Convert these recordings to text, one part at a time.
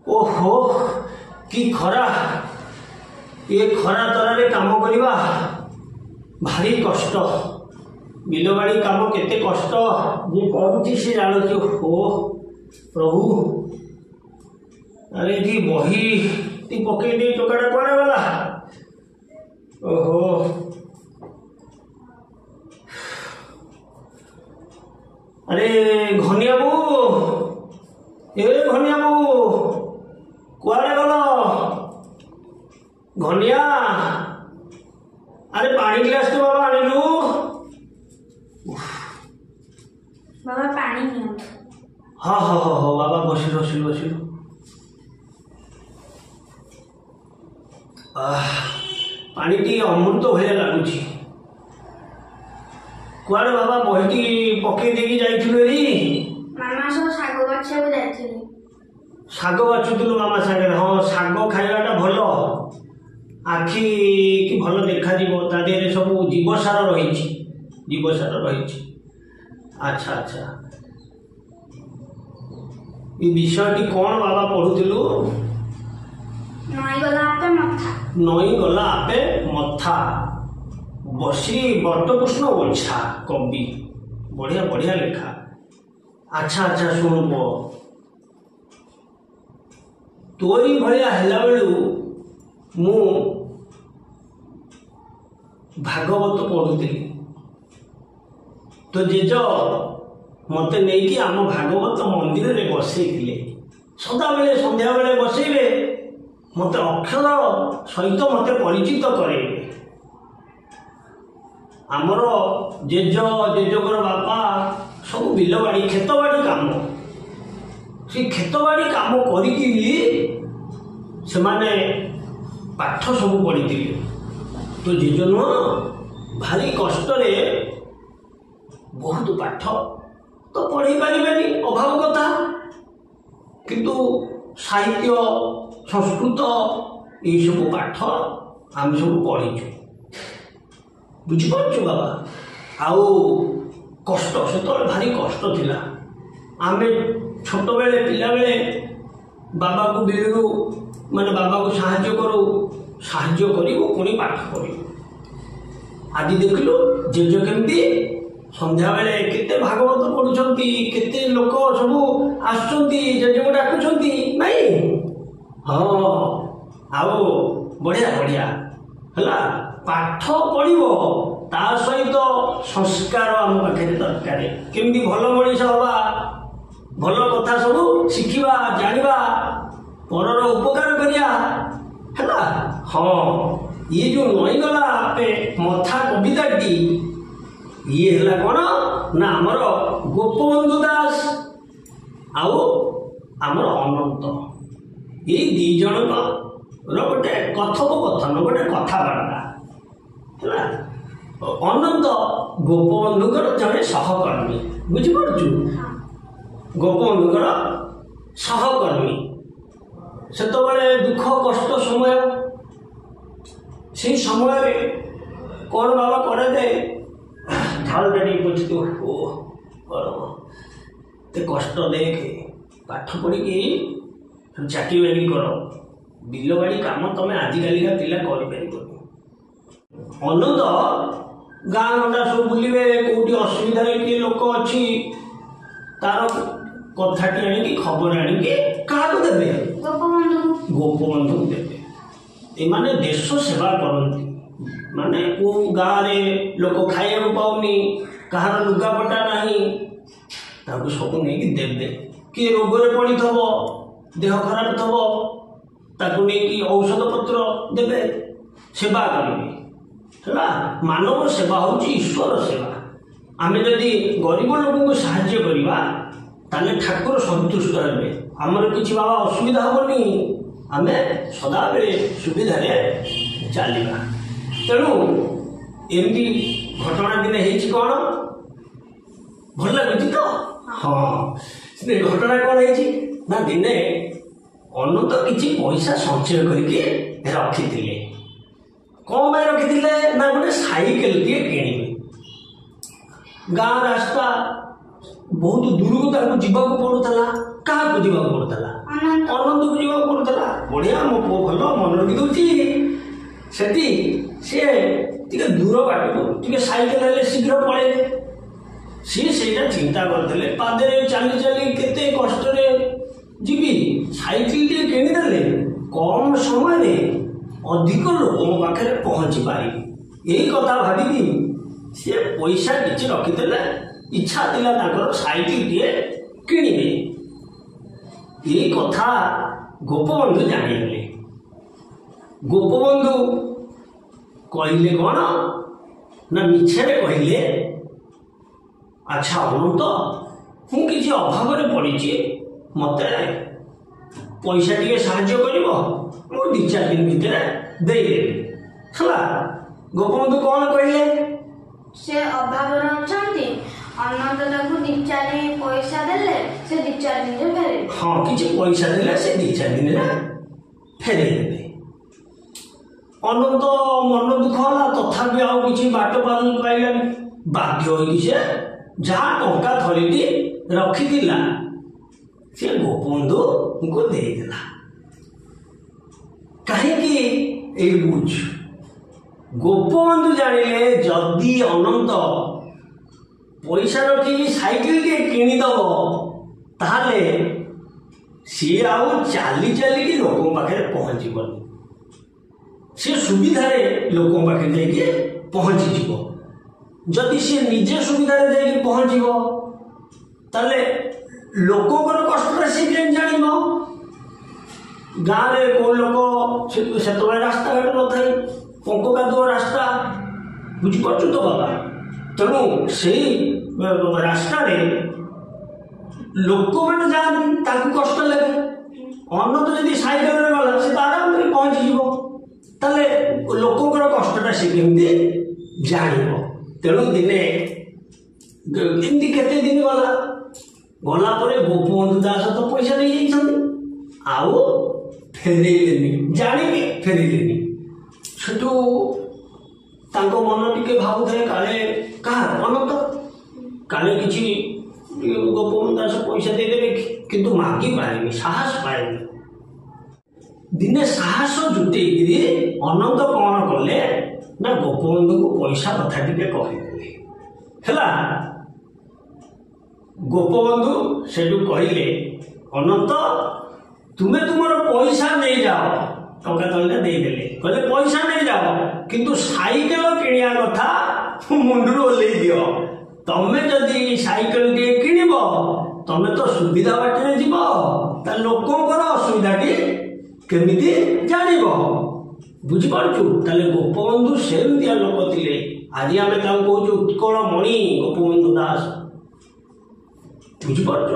ओहो कि खरा ये खरा तरारे काम करवा भारी कष्ट बिलबाड़ी काम केते कष्ट जे करूची से जानुची। हो प्रभु अरे जी बही ती पकई दे टोकाटा कुआडे गला। ओहो अरे घनिया बू ए घनिया बू कुआडे गल घनिया। अरे पानी गिलास तो बाबा आनिलु। बाबा पानी नियो। हाँ हाँ हाँ हाँ बाबा बसिलु बसिलु बसिलु। पानी टी अमृत भलिया लागुची। कुआडे बाबा बहीटी पकई देकी जाइथिलु रे। मामा सब साग बाछिया जाइथिलि। साग बाछुथिलु मामा सागरे। हाँ साग खाइबाटा भल आखि कि भल देखा जीवो ता देहरे सब जीवसार रहिछि जीवसार रहिछि। अच्छा अच्छा ये विषयटी कौन बाबा पढ़ुथिलु। नई गला आपे मथा। नई गला आपे मथा बसी बटकृष्ण ओछा कवि बढ़िया बढ़िया लेखा। अच्छा अच्छा शुण पो तोरी भलिया हेला बेलू मु भागवत पढ़ुଥିଲି तो जेज मते नहीं आम भागवत मंदिर में बसईले सदा बेले संध्या बेले बसईबे मते अक्षर सहित मते परिचित करेइबे। आमर जेज जेजकर बापा सब बिलबाड़ी खेतबाड़ी काम से खेतबाड़ी काम करिकी से माने पाठ सब पढ़ी तो जेज नुह भारी कष्ट बहुत पाठ तो पढ़ी पारे अभाव कथा किंतु साहित्य संस्कृत ये सब पाठ आम सब पढ़ीचु बुझिपारछु बाबा। आउ कष्ट से भारी कष्ट थिला। आमे छोट बेले पिला बेले बाबा को बिलु माने बाबा को साहाय्य करू साहाय्य करू पुणी पाठ करू। आज देखलु जेज केमती संध्या बेले केते भागवत पढ़ुछंती केते लोक सब आसुछंती जेज को डाकुछंती नहीं। हाँ आओ बढ़िया बढ़िया हला पाठ पढ़िबो ता सहित संस्कार आम पाखे दरकार केमती भल मनीष हवा भल कथा सब शिखिबा जानिबा परर उपकार करिया हला। हाँ ये जो नई गला आपे मथा कविताटी ये हला कौन ना आमर गोपबंधु दास आउ आमर अनंत ये दी जन गोटे कथोपकथन गोटे कथबार्ता है। अनंत गोपबंधुकर जड़े सहकर्मी बुझिपारछु गोपबंधुकर सहकर्मी सेतबेले दुख कष्ट समय से समय कौन बाबा करे दे झालटा बुझते हो ते कष्ट देख पाठ पढ़ी चाकरी बाकरी कर बिलबाड़ी काम तुम आजिकल पिला कर अनंत गाँ गंडा सब बुलवे कौटी असुविधा किए लोक अच्छी तार कथाटी आनिकी खबर आनिकी क्या देवे गोपबंधु देवे। एमाने देश सेवा करती माने को गाँव में लोक खाइबा पाऊनी कहार लुगापटा नहीं ताको सब नहीं देवे किए रोगरे पड़ी थब देह खराब थब ताको नहीं औषध पत्र देवे सेवा करेंगे है। मानव सेवा हूँ ईश्वर सेवा। आम जदि गरीब लोक को साहाय्य करवा ताले ठाकुर संतुष्ट हे आमर किसी बाबा असुविधा हेनी आम सदा बेले सुविधा चलवा। तेणु एमती घटना दिने कौन भल लगे तो। हाँ घटना कौन ना दिने अनंत किसी पैसा संचय करके रखी कौन भाई रखी ना गोटे साइकेल टे किणवे गाँ रास्ता बहुत दूर को जीवा पड़ूला କାହାକୁ ଯିବାକୁ ପଡୁଥିଲା? ଅନନ୍ତକୁ ଯିବାକୁ ପଡୁଥିଲା। ବଢିଆ, ମୋ ପୁଅ ଭଲ ମନେ ରଖି ଦଉଛି। ସେଠି ସିଏ ଟିକେ ଦୂର ବାଟକୁ ଟିକେ ସାଇକେଲ ହେଲେ ଶୀଘ୍ର ପଳେଇବେ। ସିଏ ସେଇଟା ଚିନ୍ତା କରିଥିଲେ, ପାଦରେ ଚାଲି ଚାଲି କେତେ କଷ୍ଟରେ ଯିବି, ସାଇକେଲ ଟିକେ କିଣିଦେଲେ କମ ସମୟରେ ଅଧିକ ଲୋକଙ୍କ ପାଖରେ ପହଞ୍ଚି ପାରିବି। ଏଇ କଥା ଭାବିକି ସିଏ ପଇସା କିଛି ରଖିଥିଲେ। ଇଚ୍ଛା ଥିଲା ତାଙ୍କର ସାଇକେଲଟିଏ କିଣିବେ। ଏଇ କଥା ଗୋପବନ୍ଧୁ ଜାଣିଗଲେ। ଗୋପବନ୍ଧୁ କହିଲେ କଣ ନା ମିଛରେ କହିଲେ, ଆଚ୍ଛା ଅନନ୍ତ, ମୁଁ କିଛି ଅଭାବରେ ପଡ଼ିଛି, ମତେ ପଇସା ଟିକେ ସାହାଯ୍ୟ କରିବ, ମୁଁ 2-4 ଦିନ ଭିତରେ ଦେଇଦେବି। ହେଲା, ଗୋପବନ୍ଧୁ କଣ କହିଲେ? ସେ ଅଭାବରେ ଅଛନ୍ତି, ଅନନ୍ତ ତାକୁ 2-4 ପଇସା ଦେଲେ ସେ 2-4 ଦିନରେ ଫେରେଇବେ। ହଁ, କିଛି ପଇସା ଦେଲେ ସେ 2-4 ଦିନରେ ଫେରେଇ ଦେବେ। ଅନନ୍ତ ମନ ଦୁଃଖ ହେଲା, ତଥାପି ଆଉ କିଛି ବାଟ ପାଇଲାନି। ବାଧ୍ୟ ହୋଇକି ସେ ଯାହା ଟଙ୍କା ଥଳିଟି ରଖିଥିଲା ସେ ଗୋପବନ୍ଧୁଙ୍କୁ ଦେଇଦେଲା। କାହିଁକି? ଏଇ ବୁଝ, ଗୋପବନ୍ଧୁ ଜାଣିଲେ ଯଦି ଅନନ୍ତ ପଇସା ରଖିକି ସାଇକେଲଟିଏ କିଣିଦବ, ତାହେଲେ ସିଏ ଆଉ ଚାଲି ଚାଲିକି ଲୋକଙ୍କ ପାଖରେ ପହଞ୍ଚିବନି। ସିଏ ସୁବିଧାରେ ଲୋକଙ୍କ ପାଖରେ ଯାଇକି ପହଞ୍ଚିଯିବ। ଯଦି ସିଏ ନିଜେ ସୁବିଧାରେ ଯାଇକି ପହଞ୍ଚିବ, ତାହେଲେ ଲୋକଙ୍କର କଷ୍ଟଟା ସିଏ କେମିତି ଜାଣିବ? ଗାଁରେ କୋଉ ଲୋକ ସେତେବେଳେ ରାସ୍ତାଘାଟ ନଥାଏ, ପଙ୍କ କାଦୁଅ ରାସ୍ତା, ବୁଝିପାରୁଛୁ ତ ବାବା? ତେଣୁ ସେଇ ରାସ୍ତାରେ ଲୋକମାନେ ଯାଆନ୍ତି, ତାଙ୍କୁ କଷ୍ଟ ଲାଗେ। ଅନନ୍ତ ଯଦି ସାଇକେଲରେ ଗଲା, ସେ ତ ଆରାମରେ ପହଞ୍ଚିଯିବ। ତାହେଲେ ଲୋକଙ୍କର କଷ୍ଟଟା ସେ କେମିତି ଜାଣିବ? ତେଣୁ ଦିନେ ଏମିତି କେତେ ଦିନ ଗଲା ପରେ ଗୋପବନ୍ଧୁ ଦାସ ତ ପଇସା ନେଇଯାଇଛନ୍ତି, ଆଉ ଫେରେଇଲେନି, ଜାଣିକି ଫେରେଇଲେନି। ସେଠୁ ତାଙ୍କ ମନ ଟିକେ ଭାବୁଥାଏ, କାଳେ କାହାର ଅନନ୍ତ କାଳେ କିଛି ଗୋପବନ୍ଧୁ ଦାସ ପଇସା ଦେଇଦେବେ, କିନ୍ତୁ ମାଗି ପାରିନି, ସାହସ ପାଏନି। ଦିନେ ସାହସ ଜୁଟେଇକିରି ଅନନ୍ତ କଣ କଲେ ନା ଗୋପବନ୍ଧୁଙ୍କୁ ପଇସା କଥା ଟିକେ କହିଦେଲେ। ହେଲା, ଗୋପବନ୍ଧୁ ସେଠୁ କହିଲେ, ଅନନ୍ତ ତୁମେ ତୁମର ପଇସା ନେଇଯାଅ। ଟଙ୍କା ତଳିଟା ଦେଇଦେଲେ, କହିଲେ ପଇସା ନେଇଯାଅ, କିନ୍ତୁ ସାଇକେଲ କିଣିବା କଥା ମୁଣ୍ଡରୁ ଓହ୍ଲେଇ ଦିଅ। ତମେ ଯଦି ସାଇକେଲ ଟିକେ କିଣିବ, ତମେ ତ ସୁବିଧା ବାଟରେ ଯିବ, ତା ଲୋକଙ୍କର ଅସୁବିଧାଟି କେମିତି ଜାଣିବ? ବୁଝିପାରୁଛୁ? ତାହେଲେ ଗୋପବନ୍ଧୁ ସେମିତିଆ ଲୋକ ଥିଲେ। ଆଜି ଆମେ ତାଙ୍କୁ କହୁଛୁ ଉତ୍କଳମଣି ଗୋପବନ୍ଧୁ ଦାସ। ବୁଝିପାରୁଛ?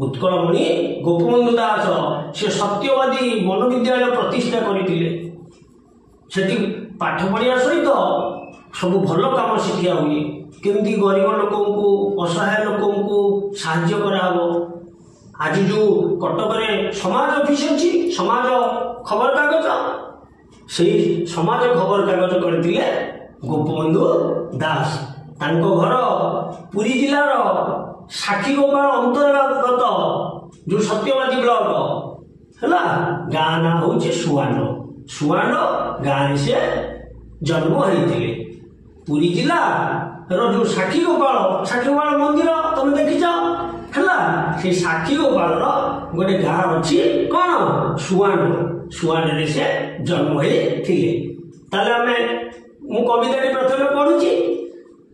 ଉତ୍କଳମଣି ଗୋପବନ୍ଧୁ ଦାସ ସେ ସତ୍ୟବାଦୀ ବନବିଦ୍ୟାଳୟ ପ୍ରତିଷ୍ଠା କରିଥିଲେ। ସେଠି ପାଠ ପଢ଼ିବା ସହିତ ସବୁ ଭଲ କାମ ଶିଖିବା ହୁଏ। କେମିତି ଗରିବ ଲୋକଙ୍କୁ, ଅସହାୟ ଲୋକଙ୍କୁ ସାହାଯ୍ୟ କରାହବ। ଆଜି ଯୋଉ କଟକରେ ସମାଜ ଅଫିସ ଅଛି, ସମାଜ ଖବରକାଗଜ, ସେଇ ସମାଜ ଖବରକାଗଜ କରିଥିଲେ ଗୋପବନ୍ଧୁ ଦାସ। ତାଙ୍କ ଘର ପୁରୀ ଜିଲ୍ଲାର ସାକ୍ଷୀଗୋପାଳ ଅନ୍ତର୍ଗତ ଯୋଉ ସତ୍ୟବାଦୀ ବ୍ଲକ ହେଲା, ଗାଁ ନାଁ ହଉଛି ସୁଆଣ୍ଡ। ସୁଆଣ୍ଡ ଗାଁରେ ସେ ଜନ୍ମ ହେଇଥିଲେ। ପୁରୀ ଜିଲ୍ଲାର ଯୋଉ ସାକ୍ଷୀଗୋପାଳ ମନ୍ଦିର ତମେ ଦେଖିଛ ହେଲା, ସେଇ ସାକ୍ଷୀଗୋପାଳର ଗୋଟେ ଗାଁ ଅଛି କଣ, ସୁଆଣ୍ଡ। ସୁଆଣ୍ଡରେ ସେ ଜନ୍ମ ହେଇଥିଲେ। ତାହେଲେ ମୁଁ କବିତାଟି ପ୍ରଥମେ ପଢୁଛି,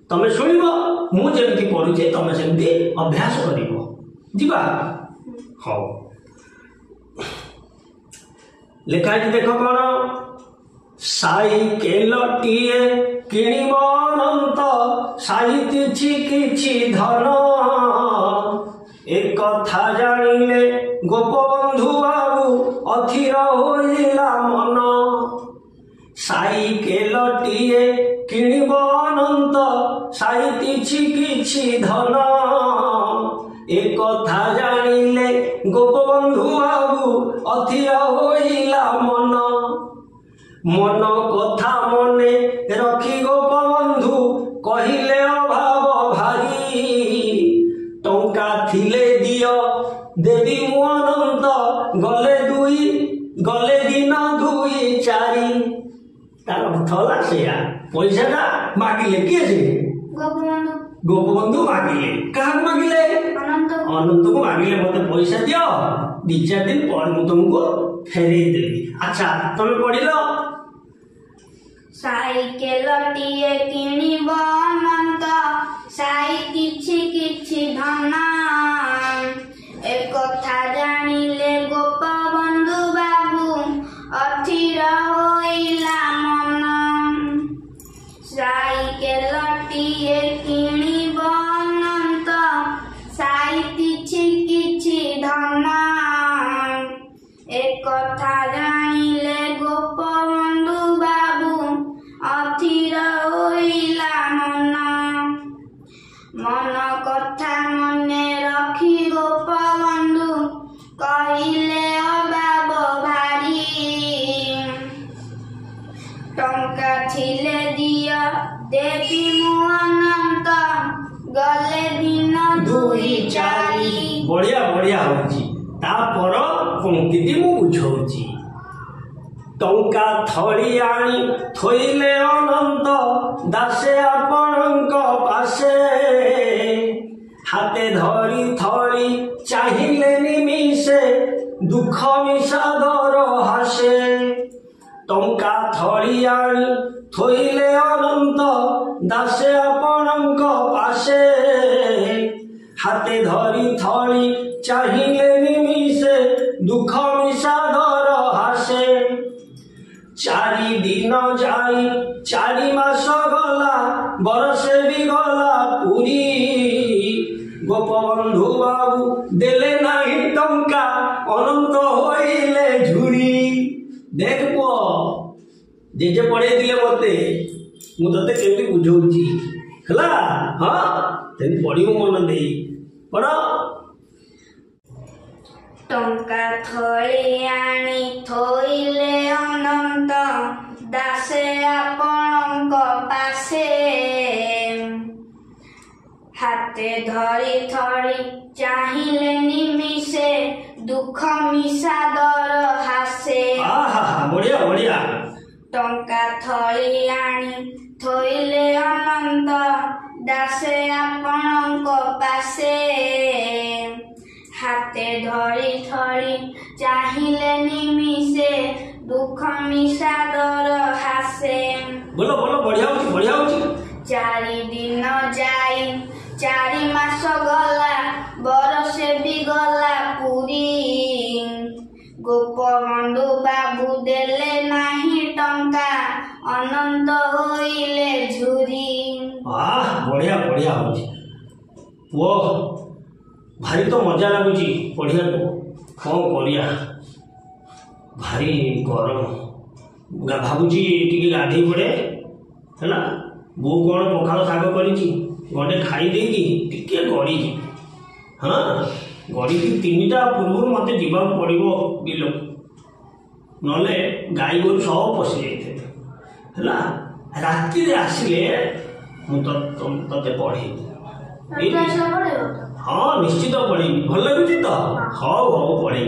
ତମେ ଶୁଣିବ, ମୁଁ ଯେମିତି ପଢୁଛି ତମେ ସେମିତି ଅଭ୍ୟାସ କରିବ। ଯିବା? ହଉ, ଲେଖା ହେଇଛି ଦେଖ କଣ, ସାଇକେଲଟିଏ କିଣିବ ଅନନ୍ତ, ସାଇତିଛି କିଛି ଧନ, ଏକଥା ଜାଣିଲେ ଗୋପବନ୍ଧୁ ବାବୁ ଅଥିର ହୋଇଲା ମନ। ସାଇକେଲଟିଏ କିଣିବ ଅନନ୍ତ, ସାଇତିଛି କିଛି ଧନ, ଏକଥା ଜାଣିଲେ ଗୋପବନ୍ଧୁ ବାବୁ ଅଥିର ହୋଇଲା ମନ। ମନ କଥା ମନେ ରଖି ଗୋପବନ୍ଧୁ କହିଲେ ଅଭାବ ଭାରି, ଟଙ୍କା ଥିଲେ ଦିଅ देवी मु अनंत गले दिन 2 4 तार अर्थ होला सेया पैसा मागिले किए से गोपबंधु मागिले क्या मागिले अनंत को मागिले मत पैसा दियो 2-4 दिन पर मु तुमको फेरे देवी। अच्छा तुम पढ़िल साइकेलटिए किनिब अनंत साई किछि धन एक कथा जानिले गोपबंधु बाबू अथिर होइला मन साइकेलटिए किनिब अनंत साई किछि धन एक कथा जानिले गोपबंधु बाबू अथिर होइला मन कथा मने रखी गोपबंधु कहिले अभाव भारी टंका छिले दिया देवी मु अनंत गले दिन 2 4 बढ़िया बढ़िया होची तापर पंक्ति मु बुझौची टंका थड़ी आनी थोइले अनंत दासे आपणक पासे हाथे धरी थड़ी चाहिले निमिषे दुख मिसादर हासे टंका थड़ी आनी थोइले अनंत दासे आपणक पासे हाथे धरी थड़ी चाहिले निमिषे दुख मिसादर हासे 4 दिन जाई 4 मास गला बरसे भी गला पूरी गोपबंधु बाबू देले नहीं टंका अनंत होइले झुरी। देख पो जेजे पढ़े दिले मते मु तते केमती बुझौची हला हां तेन पढ़ियो मन देई पढ़ टंका थड़ी आनी थोइले अनंत दासे आपणक पासे हाथे धरी थड़ी चाहिले निमिषे दुख मिसादर हासे। बढ़िया बढ़िया टंका थड़ी आनी थोइले अनंत दासे आपणक पासे हाथे धरी थड़ी चाहिले निमिषे दुख मिसादर हासे। बोलो बोलो बढ़िया होची 4 दिन जाई 4 मास गला बरसे भी गला पूरी गोपबंधु बाबू देले नाही टंका अनंत होइले झुरी। बढ़िया बढ़िया होची वो भारी तो मजा लगुची पढ़िया कौन करिया भारी गरम भावुची टिके गाधे पड़े है बो कौन पखाल शाग करी गंडे खाई देकी टिके गड़ी हाँ गड़ी 3टा पूर्व मत जीवा पड़ो बिल नले गाई गोरु सब पशि जाते राति आसिले मुझे पढ़े हाँ निश्चित पढ़ी भल लगुच तो हाँ पढ़ी।